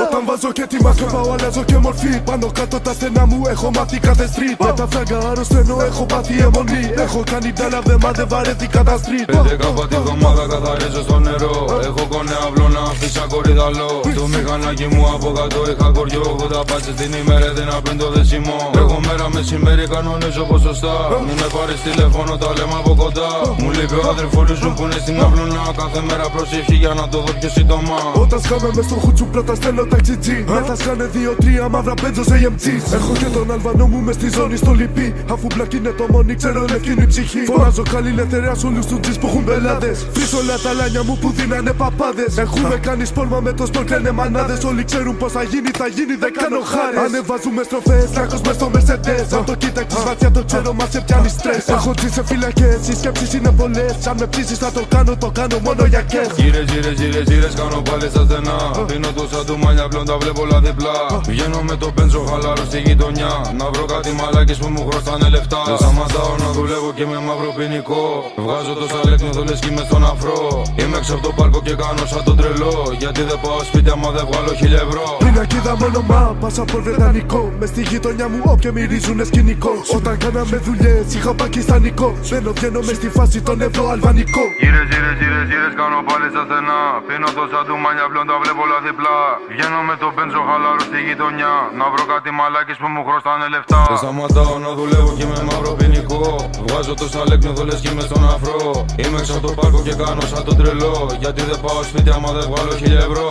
Όταν βάζω και τη μάσκα πάω αλλάζω και μορφή. Πάνω κάτω τα στενά μου έχω μάθει κάθε street. Με τα φράγκα αρρωσταίνω έχω πάθει αιμονή. Έχω κάνει τάλα βδεμά δεν βαρέθηκα τα street. 11 τη βδομάδα καθαρίζω στο νερό. Έχω κονέ αυλό να αφήσα κορυδαλό. Στο μηχανάκι μου από κάτω είχα κοριό. 80 πάτσες την ημέρα δεν απριν το δεσιμό. Εγώ μέρα μεσημέρι κανονίζω ποσοστά. Μην με πάρεις τηλέφωνο τα λέμε από κοντά. Μου λείπει ο αδερφός σου που είναι στην αυλωνά. Κάθε μέρα προσεύχει για να το δω πιο σύντομα. Όταν σκάμε μες στο χούτσου πρώτα στέλνω ταξιτζή. Μετά σκάνε 2-3 μαύρα μπέντζος AMGs. Έχω και τον Αλβανό μου μες στη ζώνη στο λιπί. Αφού μπλακ είναι το μόνοι ξέρω λευκή είναι η ψυχή. Φωνάζω καλή ελευθερία σ' όλους τους τζις που έχουν μπελάδες. Φρίσω όλα τα λάνια μου που δίνανε παπάδες. Έχουμε κάνει σπόρμα με το σπορ κλαίνε μανάδες. Όλοι ξέρουν πως θα γίνει δεν κάνω χάρες. Ανεβάζουμε στροφές, τράκος μες στο Mercedes. Αν το κοίταξες βαθιά το ξέρω μας σε πιάνει στρες. Έχω τσι σε φυλακές, οι σκέψεις είναι πολλές. Αν με ψήσεις θα το κάνω μόνο για κες. Γύρες κάνω πάλι στα στενά. Πίνω το σαν του μάλια πλέον τα βλέπω όλα διπλά. Βγαίνω με το πέντσο χαλάρω στη γειτονιά. Να βρω κάτι μαλάκες που μου χρωστάνε λεφτά. Δεν σταματάω να δουλεύω και με μαύρο ποινικό. Βγάζω το σαλέκνιο λες κι είμαι στον αφρό. Είμαι έξω από το πάρκο και κάνω σαν τον τρελό. Γιατί δεν πάω σπίτι άμα δεν βγάλω 1000 ευρώ. Πινακίδα με όνομα, πασαπορ βρετανικό. Μες στη γειτονιά μου όποιοι μυρίζουνε σκηνικό. Όταν κάναμε δουλειές είχα πακιστανικό. Μπαίνω βγαίνω μες στη φάση τον ευρώ αλβανικό. Γύρες κάνω πάλι στα στενά. Πίνω το σαν του μάλια πλέον τα βλέπω όλα διπλά. Βγαίνω με το πέντσο χαλάρω στη γειτονιά. Να βρω κάτι μαλάκες που μου χρωστάνε λεφτά. Δεν σταματάω να δουλεύω και με μαύρο ποινικό. Βγάζω το σαλέκνιο λες κι είμαι στον αφρό. Είμαι έξω από το πάρκο και κάνω σαν τον τρελό. Γιατί δεν πάω σπίτι άμα δεν βγάλω 1000 ευρώ.